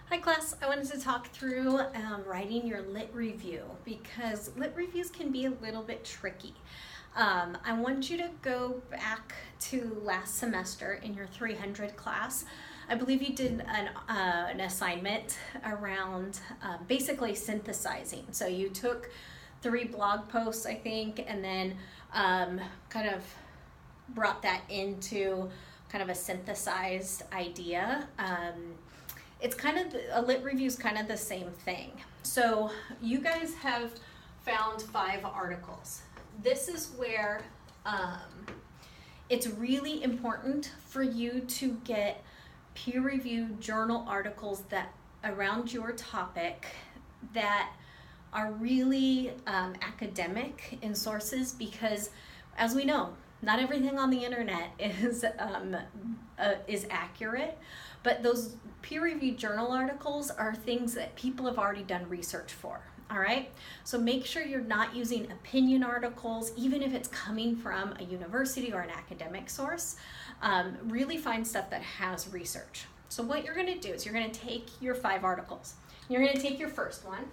Hi class, I wanted to talk through writing your lit review because lit reviews can be a little bit tricky. I want you to go back to last semester in your 300 class. I believe you did an assignment around basically synthesizing. So you took 3 blog posts, I think, and then kind of brought that into kind of a synthesized idea. It's kind of, a lit review is kind of the same thing. So you guys have found 5 articles. This is where it's really important for you to get peer-reviewed journal articles that around your topic that are really academic in sources, because as we know, not everything on the internet is accurate, but those peer-reviewed journal articles are things that people have already done research for, all right? So make sure you're not using opinion articles, even if it's coming from a university or an academic source. Really find stuff that has research. So what you're gonna do is you're gonna take your 5 articles. You're gonna take your first one.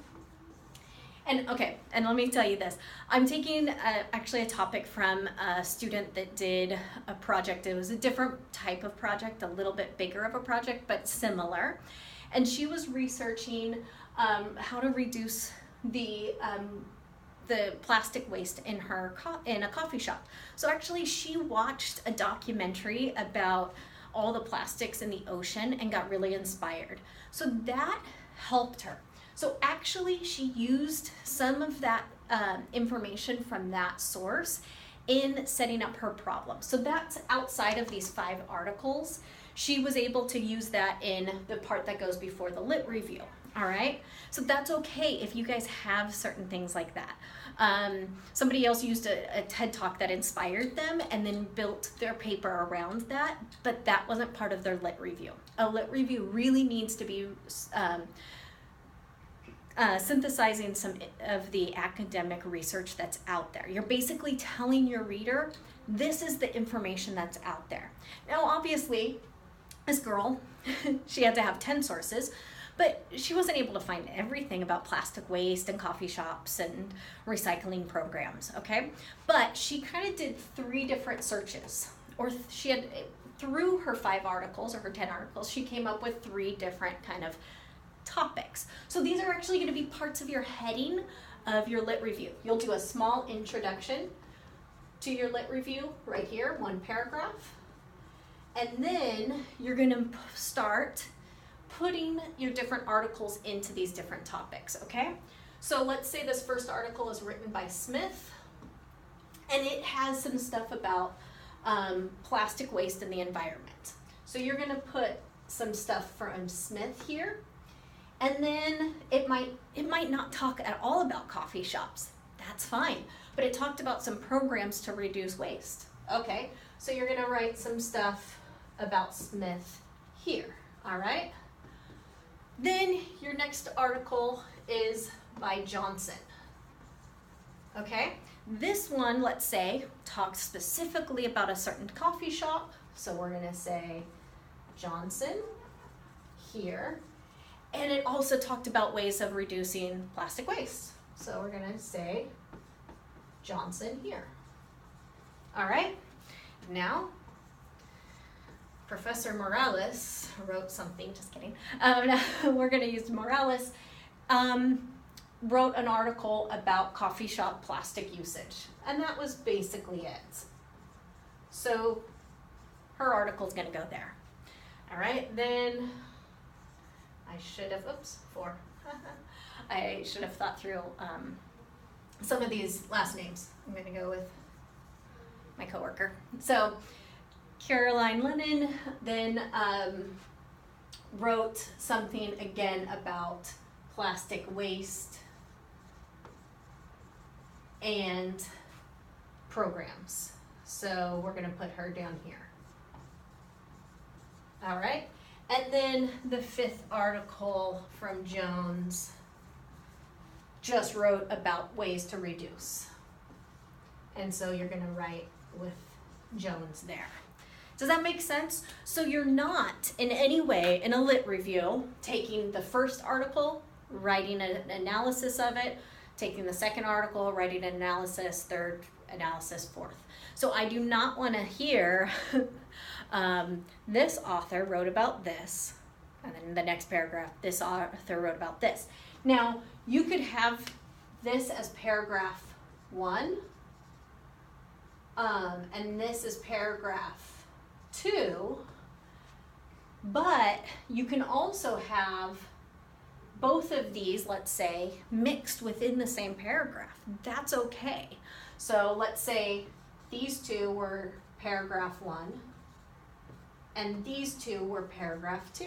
And okay, and let me tell you this. I'm taking actually a topic from a student that did a project. It was a different type of project, a little bit bigger of a project, but similar. And she was researching how to reduce the plastic waste in a coffee shop. So actually she watched a documentary about all the plastics in the ocean and got really inspired. So that helped her. So actually she used some of that information from that source in setting up her problem. So that's outside of these 5 articles. She was able to use that in the part that goes before the lit review, all right? So that's okay if you guys have certain things like that. Somebody else used a TED Talk that inspired them and then built their paper around that, but that wasn't part of their lit review. A lit review really needs to be synthesizing some of the academic research that's out there. You're basically telling your reader, this is the information that's out there. Now, obviously, this girl, she had to have 10 sources, but she wasn't able to find everything about plastic waste and coffee shops and recycling programs, okay? But she kind of did 3 different searches, or she had, through her 5 articles or her 10 articles, she came up with 3 different kind of topics. So these are actually going to be parts of your heading of your lit review. You'll do a small introduction to your lit review right here, 1 paragraph. And then you're going to start putting your different articles into these different topics, okay? So let's say this first article is written by Smith, and it has some stuff about plastic waste in the environment. So you're going to put some stuff from Smith here. And then it might not talk at all about coffee shops. That's fine. But it talked about some programs to reduce waste. Okay, so you're gonna write some stuff about Smith here, all right? Then your next article is by Johnson. Okay, this one, let's say, talks specifically about a certain coffee shop. So we're gonna say Johnson here. And it also talked about ways of reducing plastic waste. So we're gonna say Johnson here. All right, now Professor Morales wrote something, just kidding. We're gonna use Morales, wrote an article about coffee shop plastic usage. And that was basically it. So her article's gonna go there. All right, then I should have, I should have thought through some of these last names. I'm gonna go with my coworker. So Caroline Lennon then wrote something again about plastic waste and programs. So we're gonna put her down here. All right. And then the 5th article from Jones just wrote about ways to reduce. And so you're gonna write with Jones there. Does that make sense? So you're not in any way in a lit review taking the first article, writing an analysis of it, taking the second article, writing an analysis, third analysis, fourth. So I do not want to hear this author wrote about this, and then the next paragraph, this author wrote about this. Now, you could have this as paragraph 1, and this is paragraph 2, but you can also have both of these, let's say, mixed within the same paragraph. That's okay. So let's say these two were paragraph 1, and these two were paragraph 2.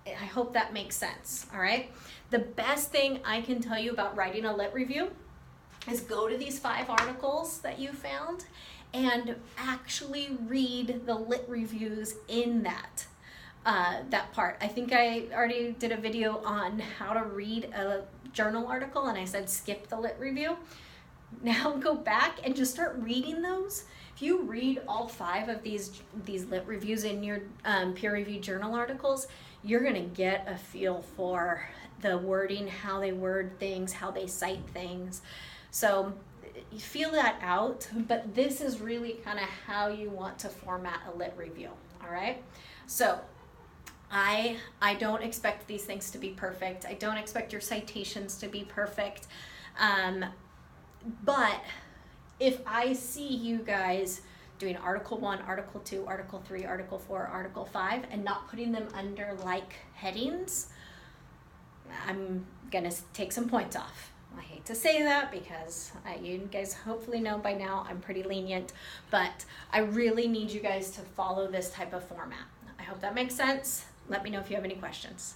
I hope that makes sense, all right? The best thing I can tell you about writing a lit review is go to these 5 articles that you found and actually read the lit reviews in that part. I think I already did a video on how to read a journal article, and I said skip the lit review. Now go back and just start reading those. If you read all 5 of these lit reviews in your peer-reviewed journal articles, you're gonna get a feel for the wording, how they word things, how they cite things. So you feel that out, but this is really kind of how you want to format a lit review, all right? So I don't expect these things to be perfect. I don't expect your citations to be perfect. But if I see you guys doing article 1, article 2, article 3, article 4, article 5, and not putting them under like headings, I'm gonna take some points off. I hate to say that because you guys hopefully know by now I'm pretty lenient, but I really need you guys to follow this type of format. I hope that makes sense. Let me know if you have any questions.